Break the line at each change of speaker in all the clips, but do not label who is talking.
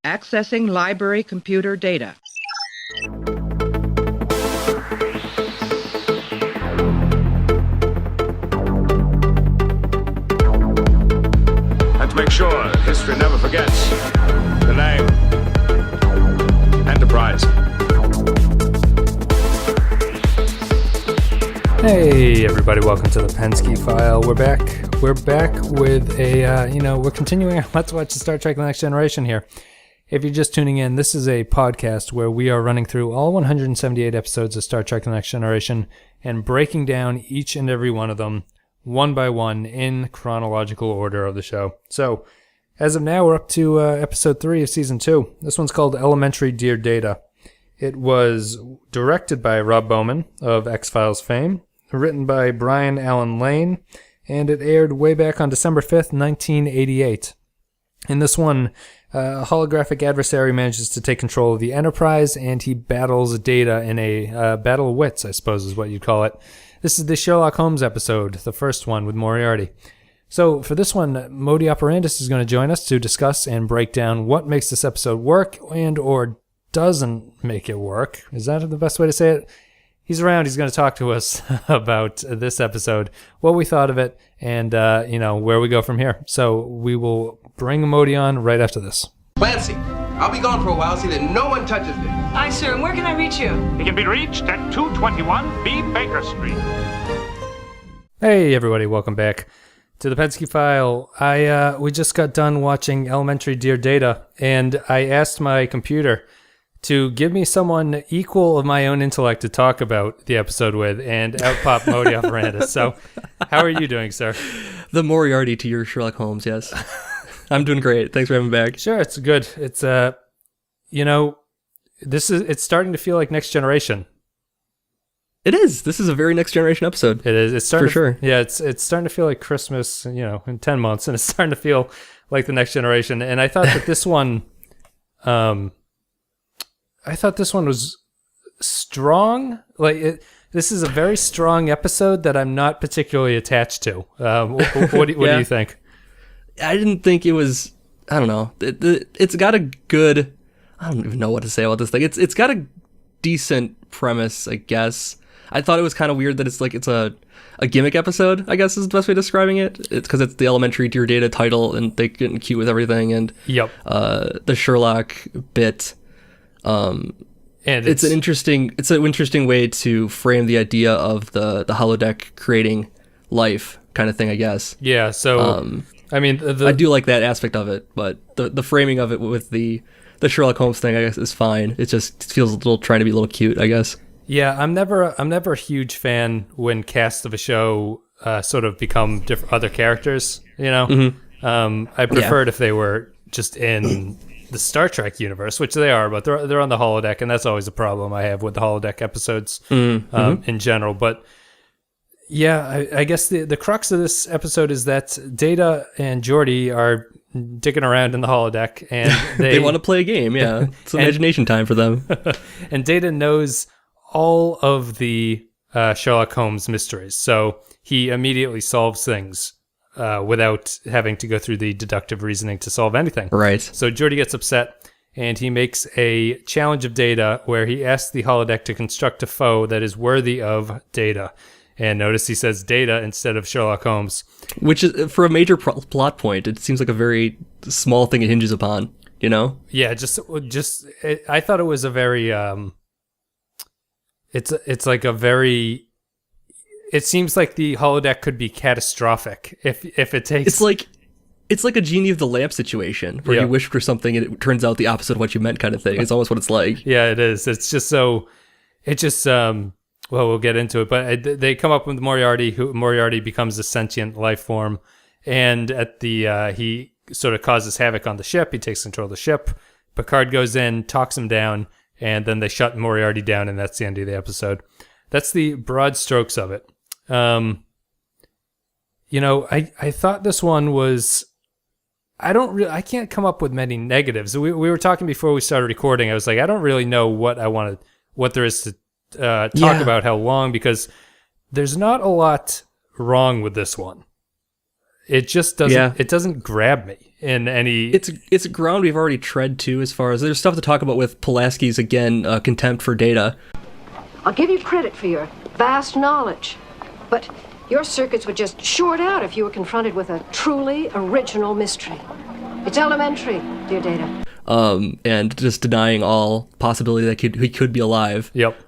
Accessing library computer data.
And to make sure that history never forgets the name Enterprise.
Hey everybody, welcome to the Penske File. We're back with a, we're continuing our Let's Watch the Star Trek The Next Generation here. If you're just tuning in, this is a podcast where we are running through all 178 episodes of Star Trek The Next Generation and breaking down each and every one of them one by one in chronological order of the show. So, as of now, we're up to episode 3 of season 2. This one's called Elementary Dear Data. It was directed by Rob Bowman of X-Files fame, written by Brian Allen Lane, and it aired way back on December 5th, 1988. In this one, a holographic adversary manages to take control of the Enterprise, and he battles Data in a battle of wits, I suppose is what you'd call it. This is the Sherlock Holmes episode, the first one with Moriarty. So for this one, Modi Operandus is going to join us to discuss and break down what makes this episode work and or doesn't make it work. Is that the best way to say it? He's around. He's going to talk to us about this episode, what we thought of it, and where we go from here. So we will bring Modi on right after this.
Clancy, I'll be gone for a while. See that no one touches it.
Aye, sir. And where can I reach you?
He can be reached at 221 B. Baker Street.
Hey, everybody. Welcome back to the Penske File. We just got done watching Elementary Dear Data, and I asked my computer to give me someone equal of my own intellect to talk about the episode with, and out popped Modi Operandus. So, how are you doing, sir?
The Moriarty to your Sherlock Holmes, yes. I'm doing great. Thanks for having me back.
Sure, it's good. It's it's starting to feel like Next Generation.
It is. This is a very Next Generation episode.
It is. It's starting
for sure.
Yeah, it's starting to feel like Christmas, in 10 months, and it's starting to feel like the Next Generation. And I thought that this one, was strong. This is a very strong episode that I'm not particularly attached to. What do you think?
I didn't think it was. I don't know. It's got a good. I don't even know what to say about this thing. It's got a decent premise, I guess. I thought it was kind of weird that it's a gimmick episode, I guess is the best way of describing it. It's because it's the Elementary Dear Data title and they get cute with everything, and the Sherlock bit. And it's an interesting way to frame the idea of the holodeck creating life kind of thing, I guess.
Yeah. So
I do like that aspect of it, but the framing of it with the Sherlock Holmes thing, I guess, is fine. It just feels trying to be a little cute, I guess.
Yeah, I'm never a huge fan when casts of a show sort of become other characters.
Mm-hmm.
I preferred if they were just in the Star Trek universe, which they are, but they're on the holodeck, and that's always a problem I have with the holodeck episodes in general. But yeah, I guess the crux of this episode is that Data and Geordi are digging around in the holodeck, and
they want to play a game. Yeah, it's imagination time for them.
And Data knows all of the Sherlock Holmes mysteries, so he immediately solves things without having to go through the deductive reasoning to solve anything.
Right.
So Geordi gets upset, and he makes a challenge of Data where he asks the holodeck to construct a foe that is worthy of Data. And notice he says Data instead of Sherlock Holmes. Which
is, for a major plot point, it seems like a very small thing it hinges upon,
Yeah, I thought it was a very, it's like a very, it seems like the holodeck could be catastrophic if it takes...
It's like a genie of the lamp situation where you wish for something and it turns out the opposite of what you meant kind of thing. It's almost what it's like.
Yeah, it is. It's just well, we'll get into it, but they come up with Moriarty, who Moriarty becomes a sentient life form, and at the he sort of causes havoc on the ship. He takes control of the ship. Picard goes in, talks him down, and then they shut Moriarty down, and that's the end of the episode. That's the broad strokes of it. I thought this one was. I can't come up with many negatives. We were talking before we started recording. I was like, I don't really know what there is to talk about how long, because there's not a lot wrong with this one. It just doesn't.
Yeah.
It doesn't grab me in any.
It's a ground we've already tread to as far as there's stuff to talk about with Pulaski's again contempt for Data.
I'll give you credit for your vast knowledge, but your circuits would just short out if you were confronted with a truly original mystery. It's elementary, dear Data.
And just denying all possibility that he could be alive.
Yep.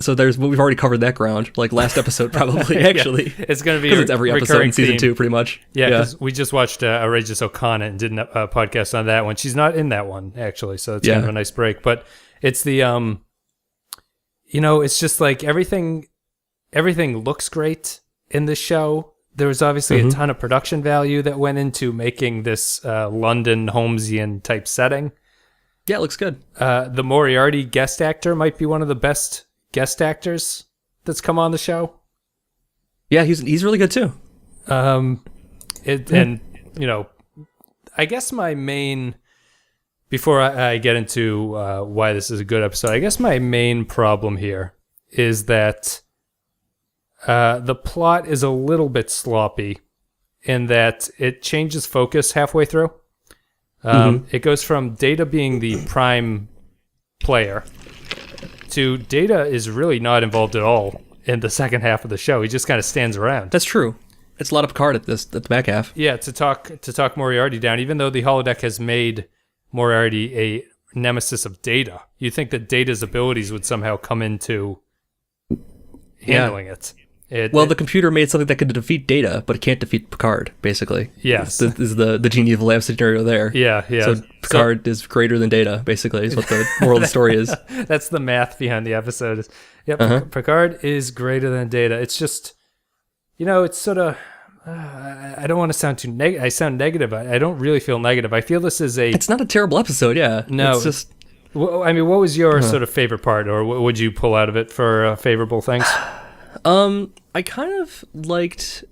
So we've already covered that ground, like last episode probably, actually.
Yeah. It's going to be
because it's every episode in season 2, pretty much.
Yeah, because we just watched Outrageous O'Connor and did a podcast on that one. She's not in that one, actually, so it's kind of a nice break. But it's the, it's just like everything looks great in this show. There was obviously a ton of production value that went into making this London Holmesian type setting.
Yeah, it looks good.
The Moriarty guest actor might be one of the best guest actors that's come on the show.
Yeah, he's really good too.
And I guess my main, before I get into why this is a good episode, I guess my main problem here is that the plot is a little bit sloppy in that it changes focus halfway through. It goes from Data being the prime player to Data is really not involved at all in the second half of the show. He just kind of stands around.
That's true. It's a lot of Picard at the back half.
Yeah, to talk Moriarty down, even though the holodeck has made Moriarty a nemesis of Data. You'd think that Data's abilities would somehow come into handling it.
The computer made something that could defeat Data, but it can't defeat Picard, basically.
Yes.
Is the genie of the lamp scenario there.
Yeah.
So Picard is greater than Data, basically, is what the moral of the story is.
That's the math behind the episode. Picard is greater than Data. It's just, it's sort of, I don't want to sound too negative. I sound negative. I don't really feel negative. I feel this is
It's not a terrible episode, yeah.
No.
It's just...
I mean, what was your sort of favorite part, or what would you pull out of it for favorable things?
I kind of liked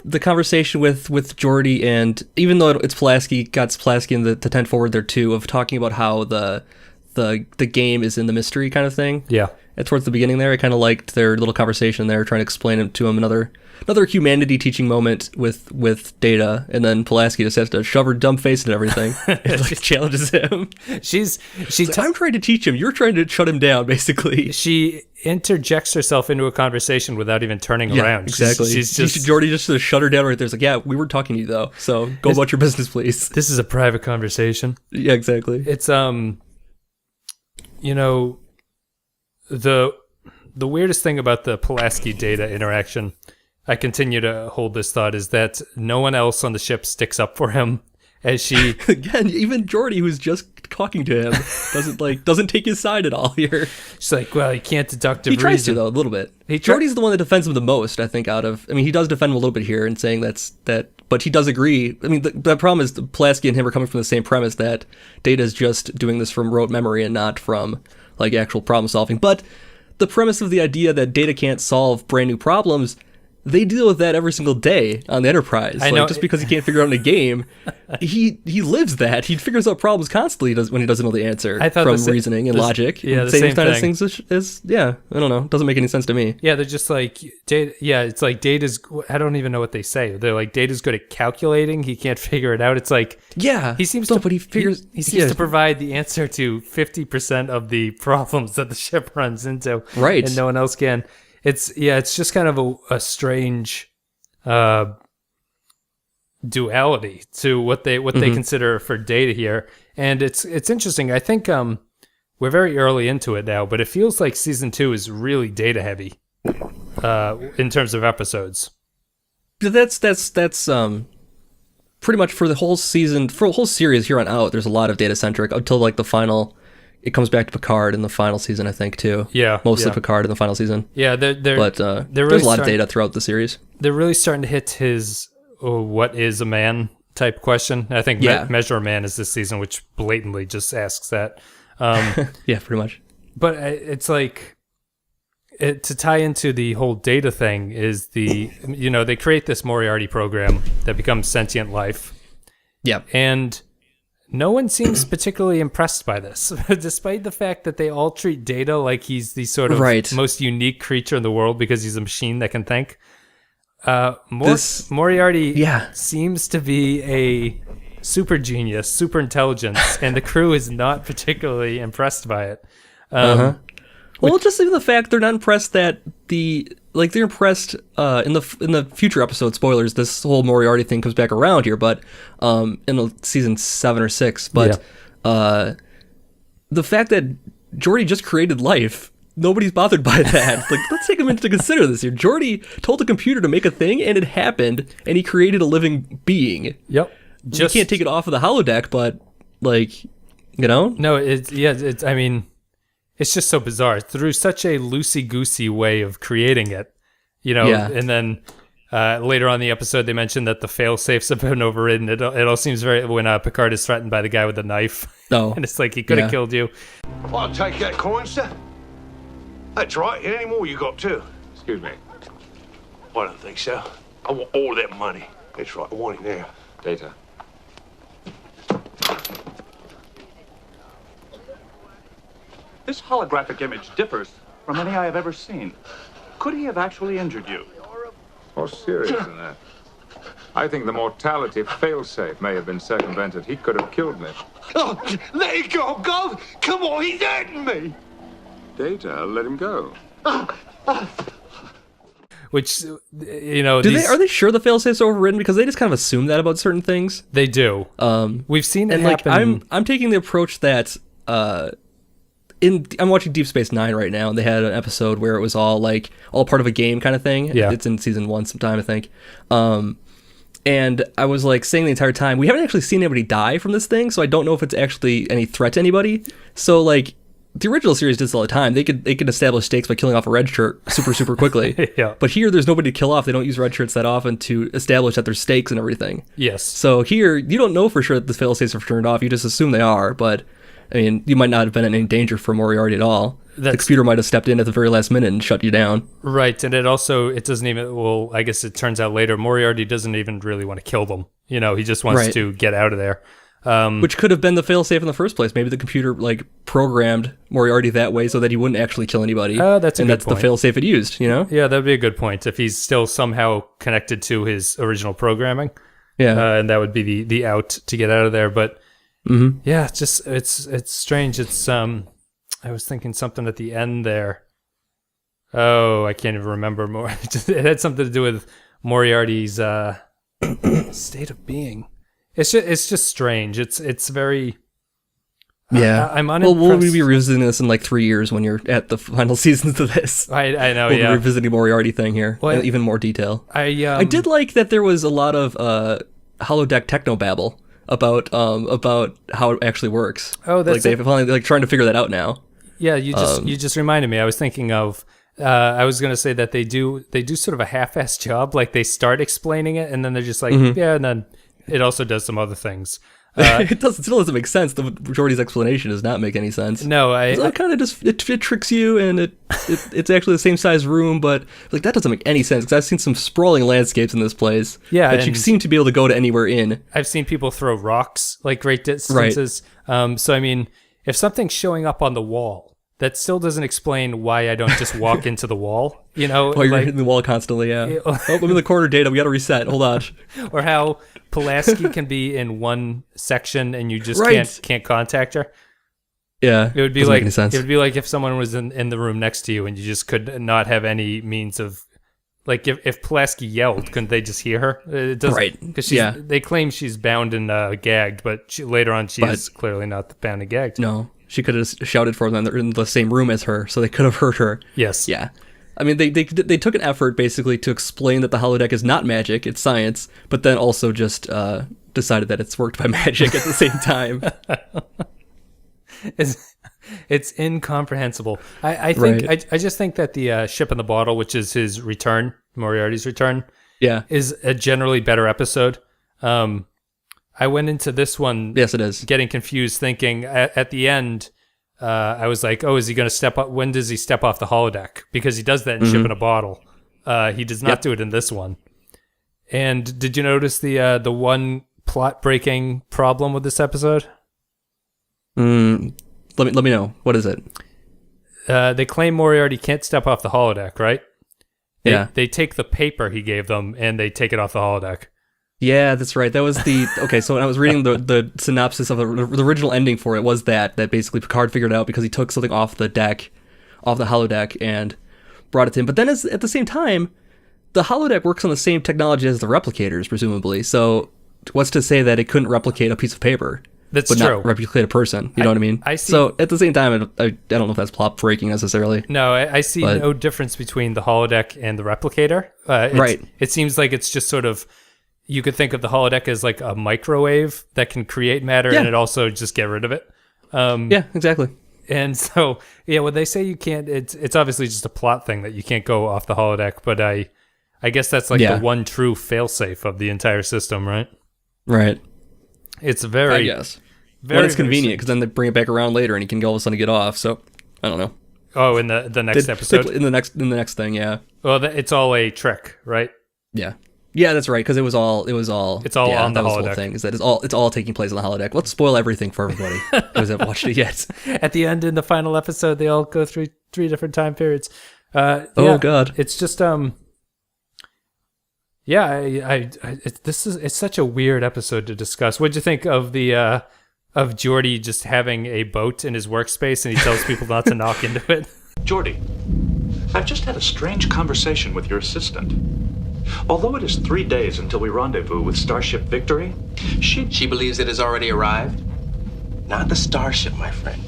the conversation with Geordi, and even though it's Pulaski, got Pulaski in the tent forward there too, of talking about how the game is in the mystery kind of thing.
Yeah.
And towards the beginning there, I kind of liked their little conversation there, trying to explain it to him another humanity teaching moment with Data, and then Pulaski just has to shove her dumb face and everything. And like challenges him. I'm trying to teach him. You're trying to shut him down, basically.
She interjects herself into a conversation without even turning around.
Exactly.
She's just
Geordi just to shut her down right there. It's like, yeah, we were talking to you though, so go about your business, please.
This is a private conversation.
Yeah, exactly.
It's the weirdest thing about the Pulaski Data interaction, I continue to hold this thought, is that no one else on the ship sticks up for him as she
again, even Geordi, who's just talking to him, doesn't take his side at all here.
She's like, well, he can't deductive
reason. He tries
reason.
to, though, a little bit. Geordi's the one that defends him the most, I think, he does defend him a little bit here and saying but he does agree. I mean, the problem is Pulaski and him are coming from the same premise that Data's just doing this from rote memory and not from, like, actual problem solving. But the premise of the idea that Data can't solve brand new problems, they deal with that every single day on the Enterprise.
I know.
Just because he can't figure out in a game, he lives that. He figures out problems constantly when he doesn't know the answer from reasoning and logic.
Yeah, the
same
same
kind of
thing.
things as I don't know. It doesn't make any sense to me.
Yeah, they're just like, Data. Yeah, it's like Data's, I don't even know what they say. They're like, Data's good at calculating. He can't figure it out. It's like,
yeah,
he seems
but he figures.
He seems to provide the answer to 50% of the problems that the ship runs into.
Right.
And no one else can. It's just kind of a strange duality to what they consider for Data here, and it's interesting. I think we're very early into it now, but it feels like season 2 is really Data heavy in terms of episodes.
That's pretty much for the whole season, for the whole series here on out. There's a lot of Data centric until like the final. It comes back to Picard in the final season, I think, too.
Yeah,
mostly Picard in the final season.
Yeah,
but
really
there's a lot of Data throughout the series.
They're really starting to hit his "what is a man" type question. I think Measure a Man is this season, which blatantly just asks that.
Yeah, pretty much.
But it's like to tie into the whole Data thing is they create this Moriarty program that becomes sentient life.
Yeah,
and no one seems particularly impressed by this, despite the fact that they all treat Data like he's the sort of most unique creature in the world because he's a machine that can think. Moriarty seems to be a super genius, super intelligence, and the crew is not particularly impressed by it.
Well, just even the fact they're not impressed that they're impressed in the future episode, spoilers, this whole Moriarty thing comes back around here, but in season 7 or 6, but the fact that Geordi just created life, nobody's bothered by that. Like, let's take a minute to consider this here. Geordi told the computer to make a thing, and it happened, and he created a living being.
Yep.
You can't take it off of the holodeck, but, like, you know?
No, I mean, it's just so bizarre. Through such a loosey-goosey way of creating it, you know, and then later on in the episode, they mentioned that the fail-safes have been overridden. It all seems very, when Picard is threatened by the guy with the knife, and it's like, he could have killed you.
Well, I'll take that coin, sir. That's right. Any more you got, too?
Excuse me.
I don't think so. I want all that money. That's right. I want it now.
Data. This holographic image differs from any I have ever seen. Could he have actually injured you?
More serious than that. I think the mortality failsafe may have been circumvented. He could have killed me.
Oh, let it go, God! Come on, he's hurting me!
Data, let him go.
Which, you know,
are they sure the failsafes are overridden? Because they just kind of assume that about certain things.
They do. We've seen it happen.
Like, I'm taking the approach that I'm watching Deep Space Nine right now, and they had an episode where it was all part of a game kind of thing.
Yeah.
It's in season 1 sometime, I think. And I was like saying the entire time, we haven't actually seen anybody die from this thing, so I don't know if it's actually any threat to anybody. So like, the original series did this all the time. They could establish stakes by killing off a red shirt super quickly.
Yeah.
But here, there's nobody to kill off. They don't use red shirts that often to establish that there's stakes and everything.
Yes.
So here, you don't know for sure that the failsafes are turned off. You just assume they are. But I mean, you might not have been in any danger for Moriarty at all. The computer might have stepped in at the very last minute and shut you down.
Right, and it doesn't even. Well, I guess it turns out later, Moriarty doesn't even really want to kill them. You know, he just wants to get out of there.
Which could have been the failsafe in the first place. Maybe the computer programmed Moriarty that way so that he wouldn't actually kill anybody.
That's a good
point. The failsafe it used, you know?
Yeah, that'd be a good point. If he's still somehow connected to his original programming.
Yeah.
And that would be the out to get out of there. But yeah, it's strange. It's I was thinking something at the end there. Oh, I can't even remember more. It had something to do with Moriarty's state of being. It's just strange. It's very.
Yeah,
I'm unimpressed.
Well, we'll be revisiting this in 3 years when you're at the final seasons of this.
I know.
We'll be revisiting Moriarty thing here in even more detail.
I
did like that there was a lot of holodeck technobabble about how it actually works.
Oh, that's
they're finally trying to figure that out now.
Yeah, you just reminded me. I was thinking of. I was going to say that they do sort of a half-assed job. Like they start explaining it, and then they're just like, yeah, and then it also does some other things.
It still doesn't make sense. The Geordi's explanation does not make any sense.
No,
it kind of just it tricks you, and it's actually the same size room, but that doesn't make any sense because I've seen some sprawling landscapes in this place.
Yeah,
that you seem to be able to go to anywhere in.
I've seen people throw rocks great distances. Right. So I mean, if something's showing up on the wall, that still doesn't explain why I don't just walk into the wall, you know?
While you're hitting the wall constantly, yeah. I'm in the corner, Data. We got to reset. Hold on.
Or how Pulaski can be in one section and you just can't contact her.
Yeah,
it would be like if someone was in the room next to you and you just could not have any means of, if Pulaski yelled, couldn't they just hear her? It doesn't,
right?
Because they claim she's bound and gagged, but later on she's clearly not bound and gagged.
No. She could have shouted for them in the same room as her, so they could have heard her.
Yes.
Yeah. I mean, they took an effort, basically, to explain that the holodeck is not magic, it's science, but then also just decided that it's worked by magic at the same time.
It's incomprehensible. I think I just think that the ship in the bottle, which is his return, Moriarty's return, is a generally better episode. I went into this one,
yes, it is,
getting confused, thinking at the end, I was like, oh, is he going to step up? When does he step off the holodeck? Because he does that in Ship in a Bottle. He does not do it in this one. And did you notice the one plot-breaking problem with this episode?
Let me know. What is it?
They claim Moriarty can't step off the holodeck, right? They take the paper he gave them and they take it off the holodeck.
Yeah, that's right. That was the okay. So when I was reading the synopsis of the original ending for it was that basically Picard figured it out because he took something off the holodeck, and brought it to him. But then at the same time, the holodeck works on the same technology as the replicators, presumably. So what's to say that it couldn't replicate a piece of paper?
That's
but
true.
Not replicate a person. You know what I mean?
I see.
So at the same time, I don't know if that's plot breaking necessarily.
No, I see no difference between the holodeck and the replicator. Right. It seems like it's just sort of, you could think of the holodeck as like a microwave that can create matter and it also just get rid of it.
Yeah, exactly.
And so, when they say you can't, it's obviously just a plot thing that you can't go off the holodeck, but I guess that's like the one true failsafe of the entire system, right?
Right.
It's very...
I guess. When it's convenient, because then they bring it back around later and he can all of a sudden get off, so I don't know.
Oh, in the next episode?
In the next thing, yeah.
Well, it's all a trick, right?
Yeah. Yeah, that's right, because it was all on the
holodeck.
Whole thing, is that it's all taking place on the holodeck. Let's spoil everything for everybody who hasn't watched it yet.
At the end, in the final episode, they all go through 3 different time periods.
Oh God!
It's just it's such a weird episode to discuss. What'd you think of the of Geordi just having a boat in his workspace and he tells people not to knock into it?
Geordi, I've just had a strange conversation with your assistant. Although it is 3 days until we rendezvous with Starship Victory,
She believes it has already arrived? Not the Starship, my friend.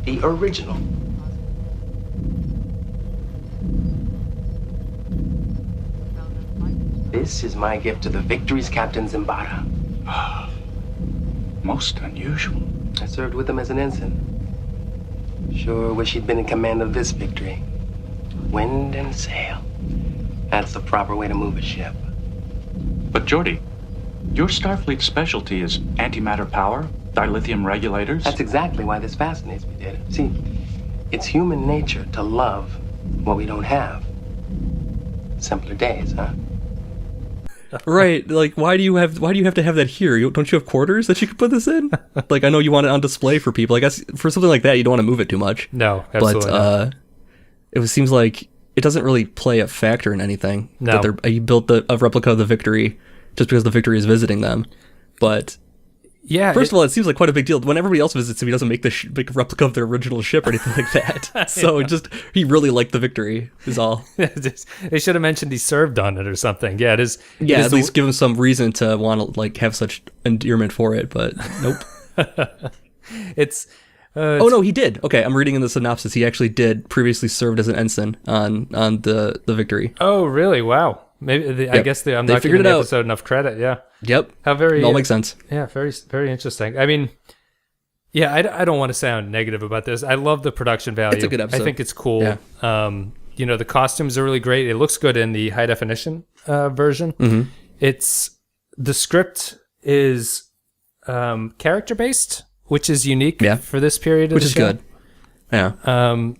The original. This is my gift to the Victory's Captain Zimbada.
most unusual.
I served with him as an ensign. Sure wish he'd been in command of this Victory. Wind and sail. That's the proper way to move a ship.
But Geordi, your Starfleet specialty is antimatter power, dilithium regulators.
That's exactly why this fascinates me, Data. See, it's human nature to love what we don't have. Simpler days, huh?
Right, like why do you have to have that here? Don't you have quarters that you could put this in? Like I know you want it on display for people. I guess for something like that you don't want to move it too much.
No, absolutely.
But it seems like it doesn't really play a factor in anything.
No,
that you built a replica of the Victory just because the Victory is visiting them. But
yeah,
first of all, it seems like quite a big deal. When everybody else visits him, he doesn't make make a replica of their original ship or anything like that. So he really liked the Victory, is all.
They should have mentioned he served on it or something. Yeah, it is.
Yeah, at least give him some reason to want to have such endearment for it. But nope.
It's.
Oh no, he did. Okay, I'm reading in the synopsis. He actually did previously served as an ensign on the Victory.
Oh really? Wow. Maybe I guess I'm not giving the episode enough credit. Yeah.
Yep.
How very.
It all makes sense.
Yeah. Very very interesting. I mean, yeah. I don't want to sound negative about this. I love the production value.
It's a good episode.
I think it's cool. Yeah. The costumes are really great. It looks good in the high definition version.
Mm-hmm.
The script is character based, which is unique for this period of the show. Which is
good. Yeah.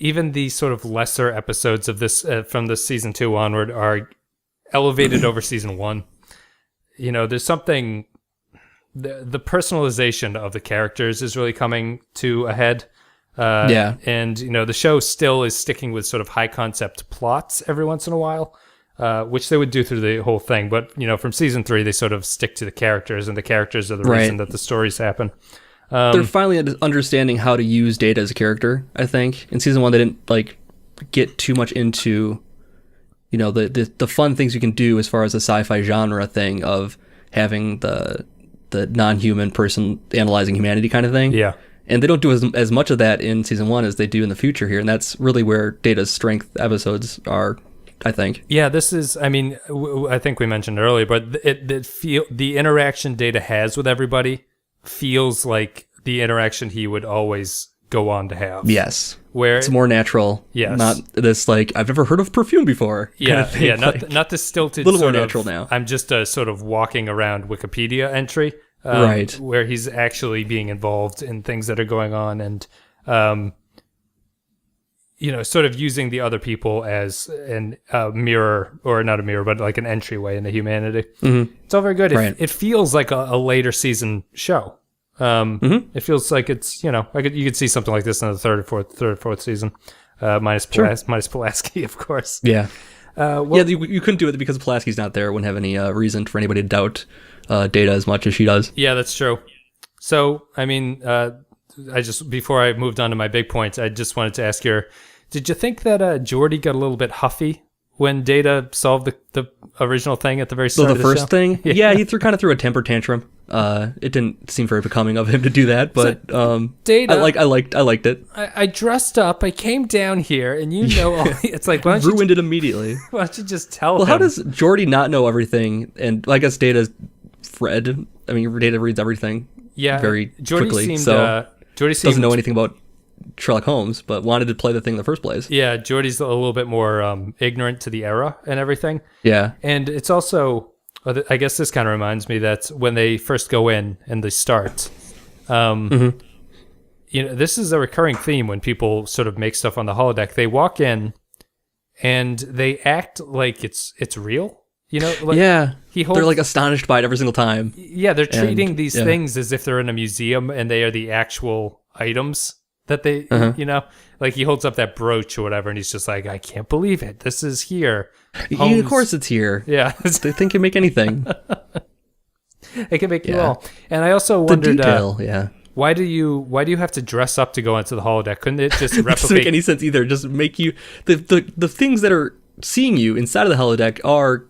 Even the sort of lesser episodes of this from the season 2 onward are elevated over season 1. There's something. The personalization of the characters is really coming to a head. And the show still is sticking with sort of high concept plots every once in a while. Which they would do through the whole thing. But, from season 3, they sort of stick to the characters, and the characters are the reason that the stories happen.
They're finally understanding how to use Data as a character, I think. In season 1, they didn't, get too much into, the fun things you can do as far as the sci-fi genre thing of having the non-human person analyzing humanity kind of thing.
Yeah.
And they don't do as much of that in season 1 as they do in the future here, and that's really where Data's strength episodes are, I think.
Yeah, this is, I think we mentioned earlier, but the interaction Data has with everybody feels like the interaction he would always go on to have.
Yes.
Where
it's more natural.
Yes.
Not this, I've never heard of perfume before.
Yeah, kind of thing. Not the stilted
a little more natural now.
I'm just a sort of walking around Wikipedia entry.
Right.
Where he's actually being involved in things that are going on and, sort of using the other people as a mirror, or not a mirror, but like an entryway into humanity.
Mm-hmm.
It's all very good.
Right.
It feels like a later season show. It feels like it's, you could see something like this in the third or fourth season, minus Pulaski, of course.
Yeah. You couldn't do it because Pulaski's not there. It wouldn't have any reason for anybody to doubt Data as much as she does.
Yeah, that's true. So, I mean, before I moved on to my big points, I just wanted to ask you, did you think that Geordi got a little bit huffy when Data solved the original thing at the very start of the
first
show?
thing? Yeah, he kind of threw a temper tantrum. It didn't seem very becoming of him to do that, but
Data,
I liked it.
I dressed up, I came down here, and it's like, why don't
ruined it immediately.
Why don't you just tell him?
Well, how does Geordi not know everything? And I guess Data's Data reads everything very quickly, Geordi doesn't know anything about Sherlock Holmes, but wanted to play the thing in the first place.
Yeah, Geordi's a little bit more ignorant to the era and everything.
Yeah.
And it's also, I guess this kind of reminds me that when they first go in and they start, this is a recurring theme when people sort of make stuff on the holodeck. They walk in and they act like it's real. They're
like astonished by it every single time.
Yeah, they're treating these things as if they're in a museum and they are the actual items that they, like he holds up that brooch or whatever and he's just like, I can't believe it. This is here.
Of course it's here.
Yeah.
They think you make anything.
It can make you all. And I also wondered, why do you have to dress up to go into the holodeck? Couldn't it just replicate?
Doesn't make any sense either. Just make you, the things that are seeing you inside of the holodeck are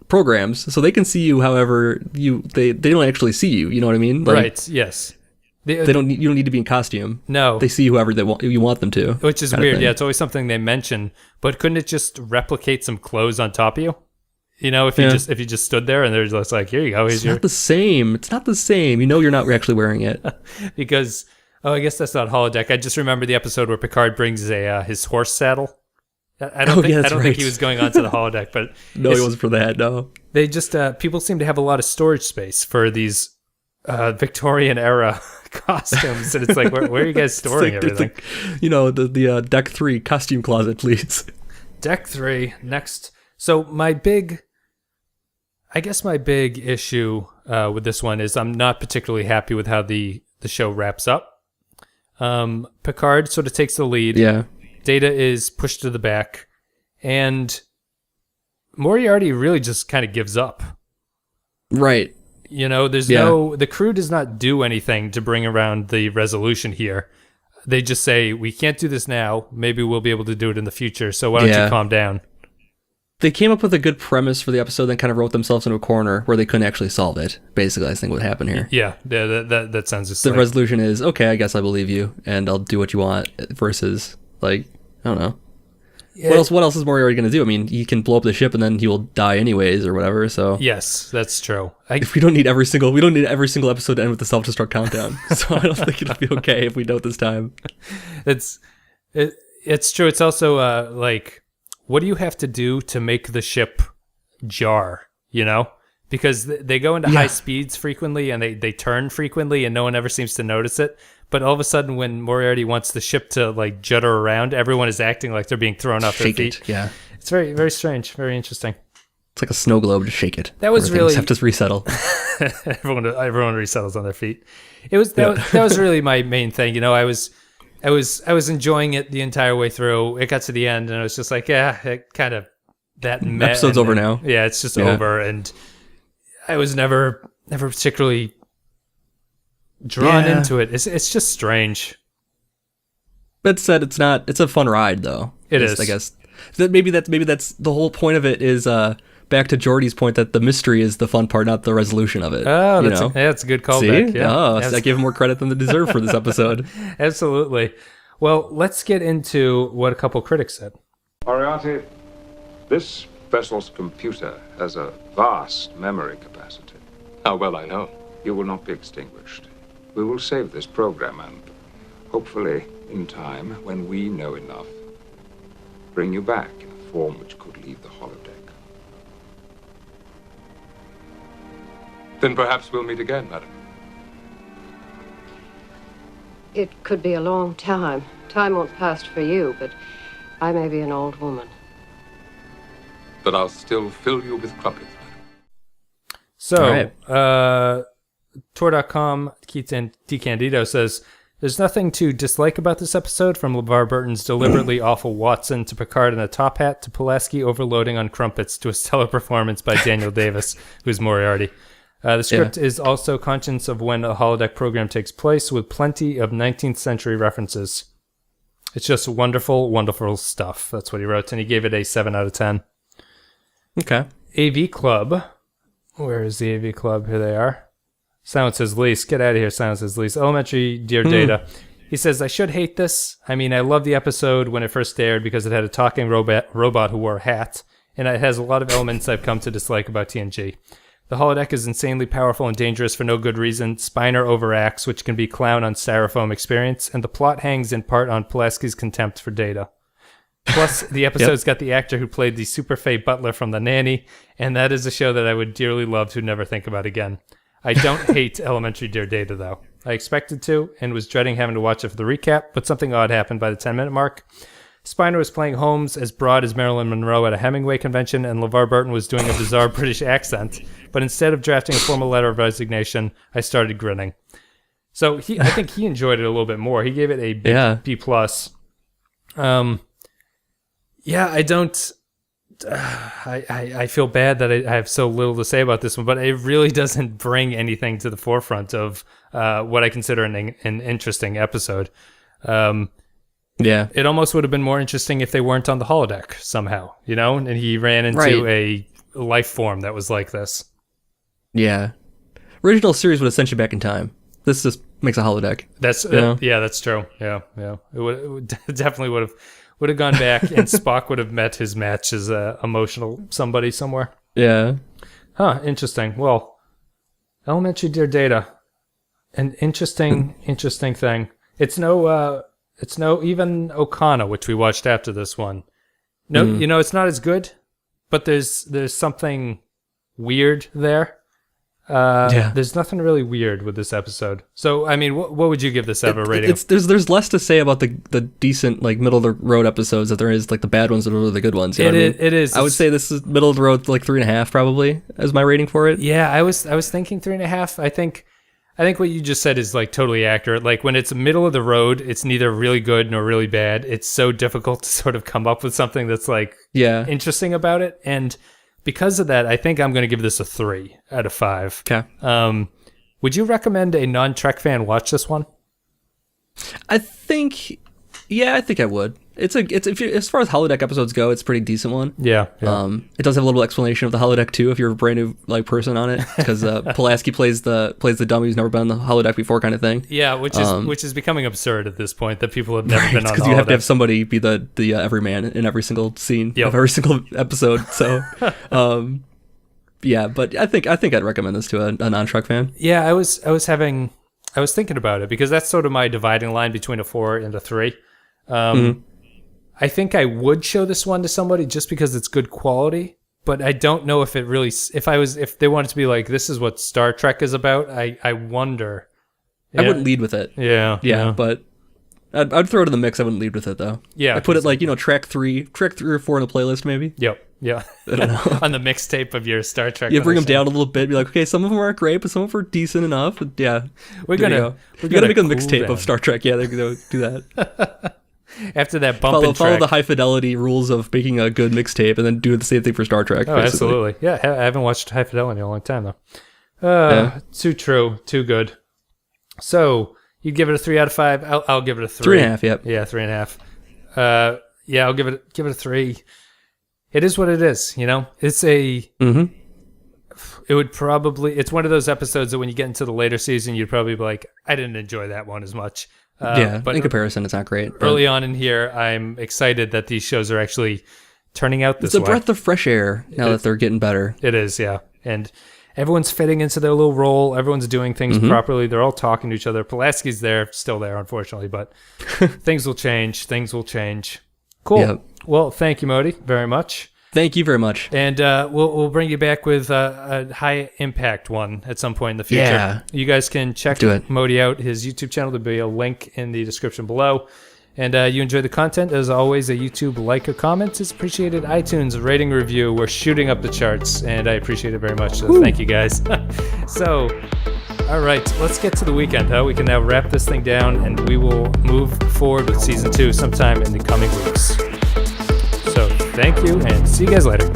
programs, so they can see you however they don't actually see you. You know what I mean?
Right. Yes.
You don't need to be in costume.
No.
They see you however you want them to.
Which is weird. Yeah, it's always something they mention. But couldn't it just replicate some clothes on top of you? If you just stood there and they're just like, here you go.
It's not the same. It's not the same. You're not actually wearing it.
Because I guess that's not holodeck. I just remember the episode where Picard brings his horse saddle. I don't think he was going onto the holodeck, but
no, he wasn't for that. No,
they just people seem to have a lot of storage space for these Victorian era costumes, and it's like, where are you guys storing everything?
The deck 3 costume closet, please.
Deck 3 next. So my big issue with this one is I'm not particularly happy with how the show wraps up. Picard sort of takes the lead.
Yeah.
Data is pushed to the back, and Moriarty really just kind of gives up.
Right.
The crew does not do anything to bring around the resolution here. They just say, we can't do this now. Maybe we'll be able to do it in the future, so why don't you calm down?
They came up with a good premise for the episode, then kind of wrote themselves into a corner where they couldn't actually solve it. Basically, I think what happened here.
Yeah, that sounds just
the resolution is, okay, I guess I believe you, and I'll do what you want, versus... I don't know. Yeah. What else is Moriarty going to do? I mean, he can blow up the ship and then he will die anyways or whatever. So
yes, that's true.
If we don't need every single episode to end with the self-destruct countdown. So I don't think it'll be okay if we don't this time.
It's true. It's also what do you have to do to make the ship jar? Because they go into high speeds frequently and they turn frequently and no one ever seems to notice it. But all of a sudden, when Moriarty wants the ship to judder around, everyone is acting like they're being thrown off their feet.
Yeah,
it's very, very strange, very interesting.
It's like a snow globe to shake it.
That was really
have to resettle.
everyone resettles on their feet. That was really my main thing. I was enjoying it the entire way through. It got to the end, and I was just like, it kind of that
episode's over now.
Yeah, it's just over, and I was never particularly drawn into it. It's just strange.
That said, it's a fun ride though.
It is.
I guess maybe that's the whole point of it is back to Geordi's point that the mystery is the fun part, not the resolution of it.
Oh, that's a good callback.
See?
Yeah.
I give him more credit than they deserve for this episode.
Absolutely. Well, let's get into what a couple critics said.
Moriarty, this vessel's computer has a vast memory capacity.
How well I know.
You will not be extinguished. We will save this program and, hopefully, in time, when we know enough, bring you back in a form which could leave the holodeck.
Then perhaps we'll meet again, madam.
It could be a long time. Time won't pass for you, but I may be an old woman.
But I'll still fill you with crumpets, madam.
So, Tor.com, Keith and DeCandido says, there's nothing to dislike about this episode, from LeVar Burton's deliberately awful Watson to Picard in a top hat to Pulaski overloading on crumpets to a stellar performance by Daniel Davis, who's Moriarty. The script is also conscious of when a holodeck program takes place, with plenty of 19th century references. It's just wonderful, wonderful stuff. That's what he wrote, and he gave it a 7 out of 10.
Okay.
AV Club. Where is the AV Club? Here they are. Silence His Lease. Get out of here, Silence His Lease. Elementary Dear Data. He says, I should hate this. I mean, I love the episode when it first aired because it had a talking robot who wore a hat, and it has a lot of elements I've come to dislike about TNG. The holodeck is insanely powerful and dangerous for no good reason. Spiner overacts, which can be clown on styrofoam experience, and the plot hangs in part on Pulaski's contempt for Data. Plus, the episode's got the actor who played the Super Faye Butler from The Nanny, and that is a show that I would dearly love to never think about again. I don't hate Elementary Dear Data, though. I expected to, and was dreading having to watch it for the recap, but something odd happened by the 10-minute mark. Spiner was playing Holmes as broad as Marilyn Monroe at a Hemingway convention, and LeVar Burton was doing a bizarre British accent. But instead of drafting a formal letter of resignation, I started grinning. So I think he enjoyed it a little bit more. He gave it a B+. I don't... I feel bad that I have so little to say about this one, but it really doesn't bring anything to the forefront of what I consider an interesting episode. It almost would have been more interesting if they weren't on the holodeck somehow, and he ran into a life form that was like this. Yeah.
Original series would have sent you back in time. This just makes a holodeck.
That's that's true. Yeah. It would definitely would have gone back, and Spock would have met his match as a emotional somebody somewhere.
Yeah.
Huh, interesting. Well, Elementary Dear Data, an interesting thing. It's no even Okana, which we watched after this one. No, it's not as good, but there's something weird there. There's nothing really weird with this episode. So, I mean, what would you give this ever rating?
There's less to say about the decent, like, middle of the road episodes that there is, like, the bad ones that are the good ones.
It is.
I would say this is middle of the road, like 3.5 probably as my rating for it.
Yeah, I was thinking 3.5. I think what you just said is like totally accurate. Like when it's middle of the road, it's neither really good nor really bad. It's so difficult to sort of come up with something that's like interesting about it. And because of that, I think I'm going to give this a 3 out of 5.
Okay.
Would you recommend a non-Trek fan watch this one?
I think I would. It's as far as holodeck episodes go, it's a pretty decent one.
Yeah.
It does have a little explanation of the holodeck too, if you're a brand new person on it, because Pulaski plays the dummy who's never been on the holodeck before, kind of thing.
Yeah, which is becoming absurd at this point that people have never been on the holodeck.
Because you have to have somebody be the everyman in every single scene of every single episode. So, but I think I'd recommend this to a non-Trek fan.
Yeah, I was thinking about it because that's sort of my dividing line between a 4 and a 3. I think I would show this one to somebody just because it's good quality, but I don't know if it really, if they wanted to be like, this is what Star Trek is about, I wonder.
I wouldn't lead with it.
Yeah.
But I'd throw it in the mix. I wouldn't lead with it though.
Yeah.
I put it like, track 3 or 4 on the playlist maybe.
Yep. Yeah.
I don't know.
On the mixtape of your Star Trek.
You bring them down a little bit. Be like, okay, some of them aren't great, but some of them are decent enough. But yeah.
We're gonna
make a mixtape of Star Trek. Yeah, they're gonna do that.
After that bump
follow the high fidelity rules of making a good mixtape, and then do the same thing for Star Trek.
Oh, basically. Absolutely. Yeah, I haven't watched High Fidelity in a long time though. Too true, too good. So you'd give it a 3 out of 5. I'll give it a 3.
3.5. Yep.
Yeah, 3.5. Yeah, I'll give it a 3. It is what it is. It's a. It would probably. It's one of those episodes that when you get into the later season, you'd probably be like, I didn't enjoy that one as much.
But in comparison, it's not great.
Early on in here, I'm excited that these shows are actually turning out this way.
It's a breath of fresh air now that they're getting better.
It is, yeah. And everyone's fitting into their little role. Everyone's doing things properly. They're all talking to each other. Pulaski's still there, unfortunately, but things will change. Cool. Yep. Well, thank you, Modi, very much.
Thank you very much.
And we'll bring you back with a high impact one at some point in the future.
Yeah.
You guys can check Modi out, his YouTube channel. There'll be a link in the description below. And you enjoy the content, as always, a YouTube like or comment is appreciated. iTunes rating review. We're shooting up the charts, and I appreciate it very much. So thank you guys. So All right, let's get to the weekend, huh? We can now wrap this thing down, and we will move forward with Season 2 sometime in the coming weeks. So thank you, and see you guys later.